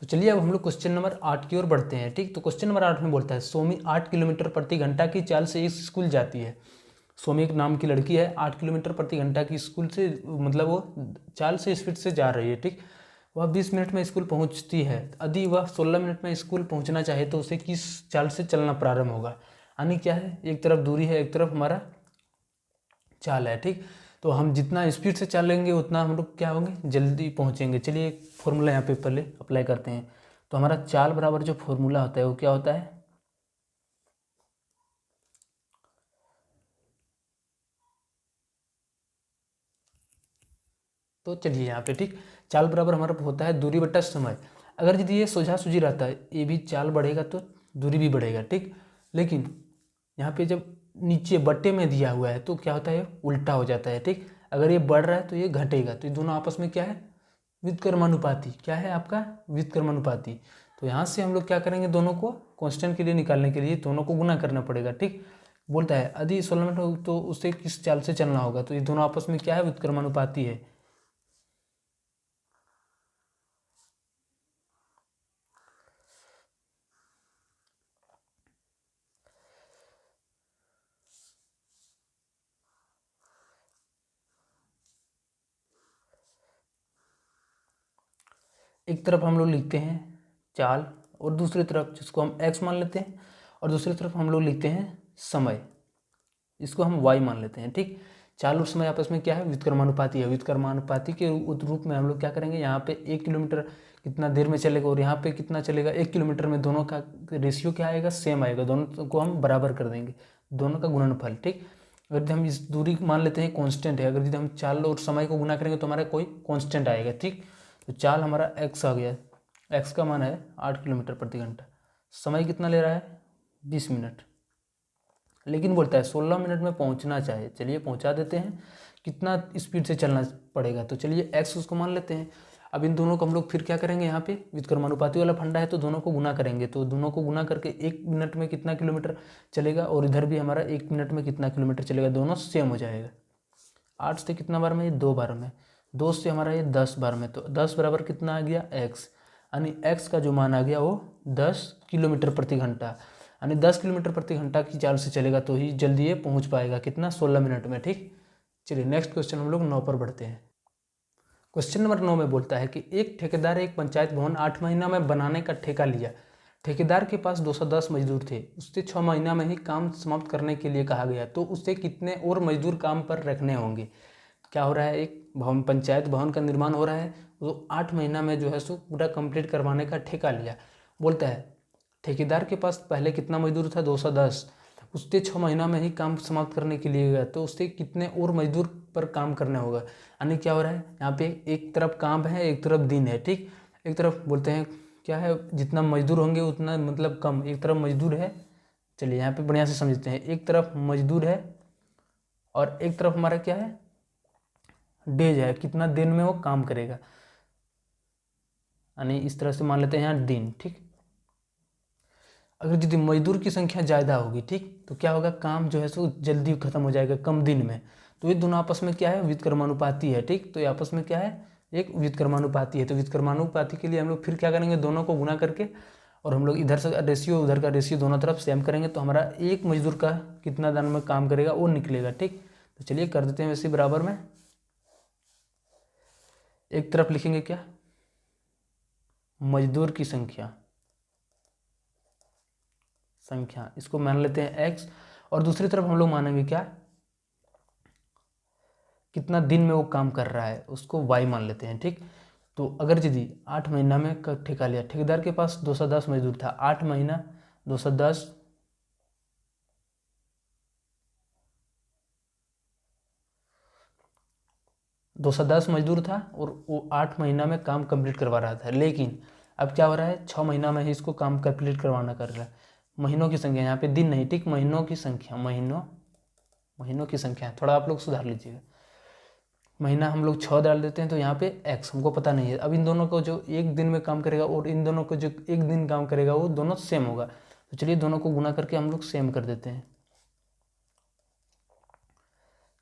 तो चलिए अब हम लोग क्वेश्चन नंबर 8 की ओर बढ़ते हैं। ठीक, तो क्वेश्चन नंबर 8 में बोलता है सोमी 8 किलोमीटर प्रति घंटा की चाल से इस स्कूल जाती है। सोमी एक नाम की लड़की है, 8 किलोमीटर प्रति घंटा की स्कूल से मतलब वो चाल से स्पीड से जा रही है। ठीक, वह 20 मिनट में स्कूल पहुंचती है। यदि वह 16 मिनट में स्कूल पहुंचना चाहे तो उसे किस चाल से चलना प्रारंभ होगा। यानी क्या है, एक तरफ दूरी है, एक तरफ हमारा चाल है। ठीक, तो हम जितना स्पीड से चलेंगे उतना हम लोग क्या होंगे, जल्दी पहुंचेंगे। चलिए एक फॉर्मूला यहाँ पे पहले अप्लाई करते हैं। तो हमारा चाल बराबर जो फॉर्मूला होता है वो क्या होता है, तो चलिए यहाँ पे ठीक, चाल बराबर हमारा होता है दूरी बटा समय। अगर यदि ये सोझा सूझी रहता है, ये भी चाल बढ़ेगा तो दूरी भी बढ़ेगा। ठीक, लेकिन यहाँ पे जब नीचे बट्टे में दिया हुआ है तो क्या होता है, उल्टा हो जाता है। ठीक, अगर ये बढ़ रहा है तो ये घटेगा। तो ये दोनों आपस में क्या है, व्युत्क्रमानुपाती। क्या है आपका, व्युत्क्रमानुपाती। तो यहाँ से हम लोग क्या करेंगे, दोनों को कांस्टेंट के लिए निकालने के लिए दोनों को गुना करना पड़ेगा। ठीक, बोलता है यदि 16 मिनट हो तो उसे किस चाल से चलना होगा। तो ये दोनों आपस में क्या है, व्युत्क्रमानुपाती है। एक तरफ हम लोग लिखते हैं चाल और दूसरी तरफ जिसको हम x मान लेते हैं, और दूसरी तरफ हम लोग लिखते हैं समय, इसको हम y मान लेते हैं। ठीक, चाल और समय आपस में क्या है, व्युत्क्रमानुपाती है। व्युत्क्रमानुपाती के रूप में हम लोग क्या करेंगे, यहाँ पे 1 किलोमीटर कितना देर में चलेगा और यहाँ पे कितना चलेगा 1 किलोमीटर में, दोनों का रेशियो क्या आएगा, सेम आएगा। दोनों को हम बराबर कर देंगे, दोनों का गुणनफल। ठीक, अगर हम इस दूरी मान लेते हैं कांस्टेंट है, अगर यदि हम चाल और समय को गुना करेंगे तो हमारा कोई कांस्टेंट आएगा। ठीक, तो चाल हमारा x आ गया, x का मान है 8 किलोमीटर प्रति घंटा। समय कितना ले रहा है, 20 मिनट, लेकिन बोलता है 16 मिनट में पहुंचना चाहिए। चलिए पहुंचा देते हैं, कितना स्पीड से चलना पड़ेगा। तो चलिए x उसको मान लेते हैं। अब इन दोनों को हम लोग फिर क्या करेंगे, यहाँ पे व्युत्क्रमानुपाती वाला फंडा है तो दोनों को गुना करेंगे। तो दोनों को गुना करके 1 मिनट में कितना किलोमीटर चलेगा और इधर भी हमारा 1 मिनट में कितना किलोमीटर चलेगा, दोनों सेम हो जाएगा। 8 से कितना बार में, ये 2 बार में, 2 से हमारा ये 10 बार में। तो 10 बराबर कितना आ गया, x, यानी x का जो मान आ गया वो 10 किलोमीटर प्रति घंटा। यानी 10 किलोमीटर प्रति घंटा की चाल से चलेगा तो ही जल्दी ये पहुंच पाएगा, कितना, 16 मिनट में। ठीक, चलिए नेक्स्ट क्वेश्चन हम लोग 9 पर बढ़ते हैं। क्वेश्चन नंबर 9 में बोलता है कि एक ठेकेदार एक पंचायत भवन 8 महीना में बनाने का ठेका लिया। ठेकेदार के पास 210 मजदूर थे, उससे 6 महीना में ही काम समाप्त करने के लिए कहा गया, तो उससे कितने और मजदूर काम पर रखने होंगे। क्या हो रहा है, एक भवन, पंचायत भवन का निर्माण हो रहा है, तो 8 महीना में जो है सो पूरा कंप्लीट करवाने का ठेका लिया। बोलता है ठेकेदार के पास पहले कितना मजदूर था, 210, उससे 6 महीना में ही काम समाप्त करने के लिए गया, तो उससे कितने और मजदूर पर काम करना होगा। यानी क्या हो रहा है, यहाँ पे एक तरफ काम है, एक तरफ दिन है। ठीक, एक तरफ बोलते हैं क्या है, जितना मजदूर होंगे उतना मतलब कम, एक तरफ मजदूर है। चलिए यहाँ पे बढ़िया से समझते हैं, एक तरफ मजदूर है और एक तरफ हमारा क्या है, डेज है, कितना दिन में वो काम करेगा, यानी इस तरह से मान लेते हैं यहाँ दिन। ठीक, अगर यदि मजदूर की संख्या ज़्यादा होगी, ठीक, तो क्या होगा, काम जो है सो जल्दी खत्म हो जाएगा कम दिन में। तो ये दोनों आपस में क्या है, व्युत्क्रमानुपाती है। ठीक, तो ये आपस में क्या है, एक व्युत्क्रमानुपाती है। तो व्युत्क्रमानुपाती के लिए हम लोग फिर क्या करेंगे, दोनों को गुना करके और हम लोग इधर से रेशियो उधर का रेशियो दोनों तरफ सेम करेंगे, तो हमारा एक मजदूर का कितना दिन में काम करेगा वो निकलेगा। ठीक, तो चलिए कर देते हैं वैसे बराबर में, एक तरफ लिखेंगे क्या, मजदूर की संख्या, इसको मान लेते हैं x, और दूसरी तरफ हम लोग मानेंगे क्या, कितना दिन में वो काम कर रहा है, उसको y मान लेते हैं। ठीक, तो अगर यदि 8 महीना में ठेका लिया, ठेकेदार के पास 210 मजदूर था, 8 महीना 210 210 मजदूर था और वो 8 महीना में काम कंप्लीट करवा रहा था। लेकिन अब क्या हो रहा है, 6 महीना में ही इसको काम कंप्लीट करवाना कर रहा है। महीनों की संख्या, यहाँ पे दिन नहीं, ठीक, महीनों की संख्या, महीनों की संख्या थोड़ा आप लोग सुधार लीजिएगा। महीना हम लोग 6 डाल देते हैं, तो यहाँ पे x हमको पता नहीं है। अब इन दोनों को जो एक दिन में काम करेगा और इन दोनों को जो एक दिन काम करेगा वो दोनों सेम होगा। तो चलिए दोनों को गुना करके हम लोग सेम कर देते हैं।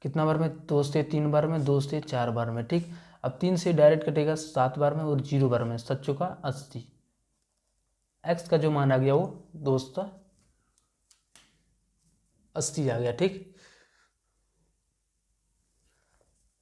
कितना बार में, 2 से 3 बार में, 2 से 4 बार में। ठीक, अब 3 से डायरेक्ट कटेगा 7 बार में और 0 बार में, 7 चौका 80, एक्स का जो मान आ गया वो दोस्तों 80 आ गया। ठीक,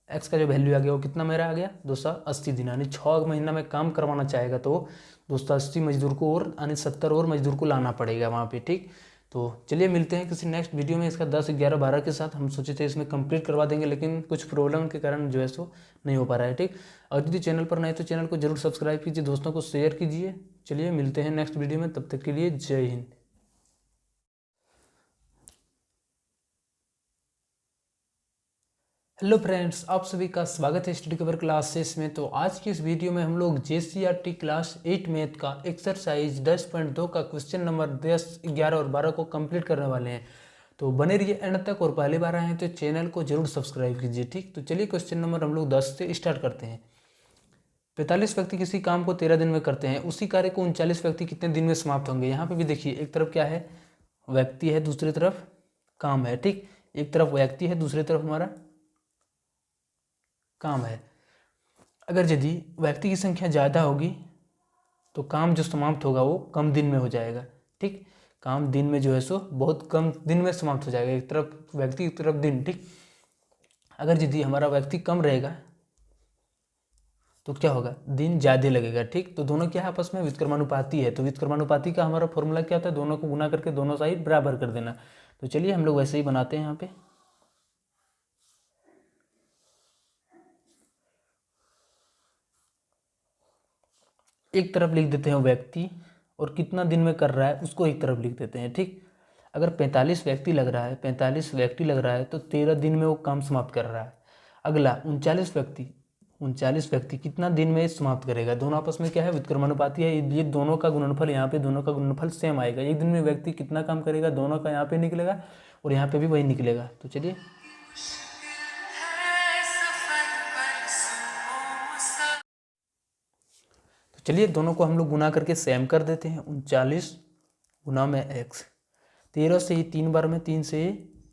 एक्स का जो वैल्यू आ गया वो कितना मेरा आ गया 280 दिन, यानी 6 महीना में काम करवाना चाहेगा तो 280 मजदूर को और यानी 70 और मजदूर को लाना पड़ेगा वहाँ पे। ठीक, तो चलिए मिलते हैं किसी नेक्स्ट वीडियो में इसका 10, 11, 12 के साथ। हम सोचे थे इसमें कंप्लीट करवा देंगे, लेकिन कुछ प्रॉब्लम के कारण जो है सो नहीं हो पा रहा है। ठीक, और यदि चैनल पर नए तो चैनल को जरूर सब्सक्राइब कीजिए, दोस्तों को शेयर कीजिए। चलिए मिलते हैं नेक्स्ट वीडियो में, तब तक के लिए जय हिंद। हेलो फ्रेंड्स, आप सभी का स्वागत है स्टडी कवर क्लासेस में। तो आज की इस वीडियो में हम लोग JCRT क्लास 8 मैथ का एक्सरसाइज 10.2 का क्वेश्चन नंबर 10, 11 और 12 को कंप्लीट करने वाले हैं। तो बने रहिए एंड तक, और पहली बार आए हैं तो चैनल को जरूर सब्सक्राइब कीजिए। ठीक, तो चलिए क्वेश्चन नंबर हम लोग 10 से स्टार्ट करते हैं। 45 व्यक्ति किसी काम को 13 दिन में करते हैं, उसी कार्य को 39 व्यक्ति कितने दिन में समाप्त होंगे। यहाँ पे भी देखिए, एक तरफ क्या है, व्यक्ति है, दूसरी तरफ काम है। ठीक, एक तरफ व्यक्ति है, दूसरी तरफ हमारा काम है। अगर यदि व्यक्ति की संख्या ज़्यादा होगी तो काम जो समाप्त होगा वो कम दिन में हो जाएगा। ठीक, काम दिन में जो है सो बहुत कम दिन में समाप्त हो जाएगा, एक तरफ व्यक्ति एक तरफ दिन। ठीक, अगर यदि हमारा व्यक्ति कम रहेगा तो क्या होगा, दिन ज़्यादा लगेगा। ठीक, तो दोनों क्या है, आपस में व्युत्क्रमानुपाती है। तो व्युत्क्रमानुपाती का हमारा फॉर्मूला क्या होता है, दोनों को गुना करके दोनों साइड बराबर कर देना। तो चलिए हम लोग वैसे ही बनाते हैं। यहाँ पे एक तरफ लिख देते हैं व्यक्ति, और कितना दिन में कर रहा है उसको एक तरफ लिख देते हैं। ठीक, अगर 45 व्यक्ति लग रहा है, 45 व्यक्ति लग रहा है तो 13 दिन में वो काम समाप्त कर रहा है। अगला 39 व्यक्ति कितना दिन में समाप्त करेगा। दोनों आपस में क्या है, व्युत्क्रमानुपाती है। ये दोनों का गुणनफल, यहाँ पे दोनों का गुणनफल सेम आएगा। एक दिन में व्यक्ति कितना काम करेगा, दोनों का यहाँ पे निकलेगा और यहाँ पे भी वही निकलेगा। तो चलिए चलिए दोनों को हम लोग गुना करके सेम कर देते हैं। 39 गुना में x, 13 से ही 3 बार में, 3 से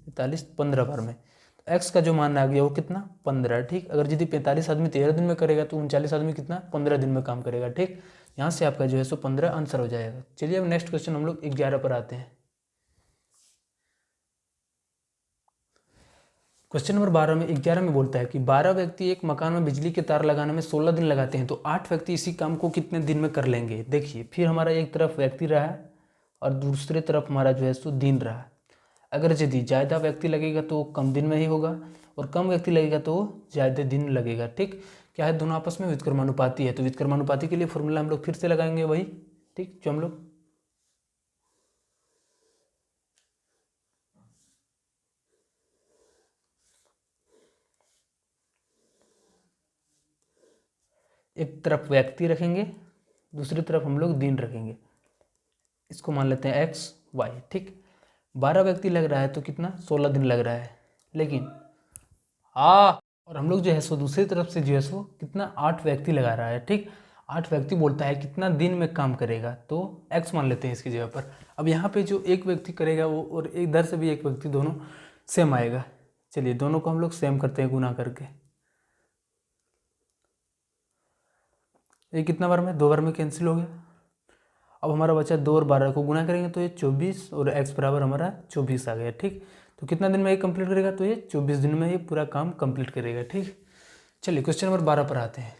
45, 15 बार में। तो x का जो मान आ गया वो कितना, 15। ठीक, अगर यदि 45 आदमी 13 दिन में करेगा तो 39 आदमी कितना, 15 दिन में काम करेगा। ठीक, यहाँ से आपका जो है सो 15 आंसर हो जाएगा। चलिए अब नेक्स्ट क्वेश्चन हम लोग 11 पर आते हैं। क्वेश्चन नंबर 12 में 11 में बोलता है कि 12 व्यक्ति एक मकान में बिजली के तार लगाने में 16 दिन लगाते हैं, तो 8 व्यक्ति इसी काम को कितने दिन में कर लेंगे। देखिए, फिर हमारा एक तरफ व्यक्ति रहा है और दूसरे तरफ हमारा जो है सो दिन रहा। अगर यदि ज़्यादा व्यक्ति लगेगा तो कम दिन में ही होगा, और कम व्यक्ति लगेगा तो ज़्यादा दिन लगेगा। ठीक, क्या है, दोनों आपस में व्युत्क्रमानुपाती है। तो व्युत्क्रमानुपाती के लिए फॉर्मूला हम लोग फिर से लगाएंगे वही। ठीक, जो हम लोग एक तरफ व्यक्ति रखेंगे, दूसरी तरफ हम लोग दिन रखेंगे। इसको मान लेते हैं x, y। ठीक, 12 व्यक्ति लग रहा है तो कितना, 16 दिन लग रहा है। लेकिन और हम लोग जो है सो दूसरी तरफ से जो है सो कितना, 8 व्यक्ति लगा रहा है। ठीक, 8 व्यक्ति बोलता है कितना दिन में काम करेगा, तो x मान लेते हैं इसकी जगह पर। अब यहाँ पे जो एक व्यक्ति करेगा वो, और इधर से भी एक व्यक्ति, दोनों सेम आएगा। चलिए दोनों को हम लोग सेम करते हैं गुना करके। ये कितना बार में, 2 बार में कैंसिल हो गया। अब हमारा बचा 2 और 12 को गुना करेंगे तो ये 24, और x बराबर हमारा 24 आ गया। ठीक, तो कितना दिन में ये कंप्लीट करेगा, तो ये 24 दिन में ये पूरा काम कंप्लीट करेगा। ठीक, चलिए क्वेश्चन नंबर 12 पर आते हैं।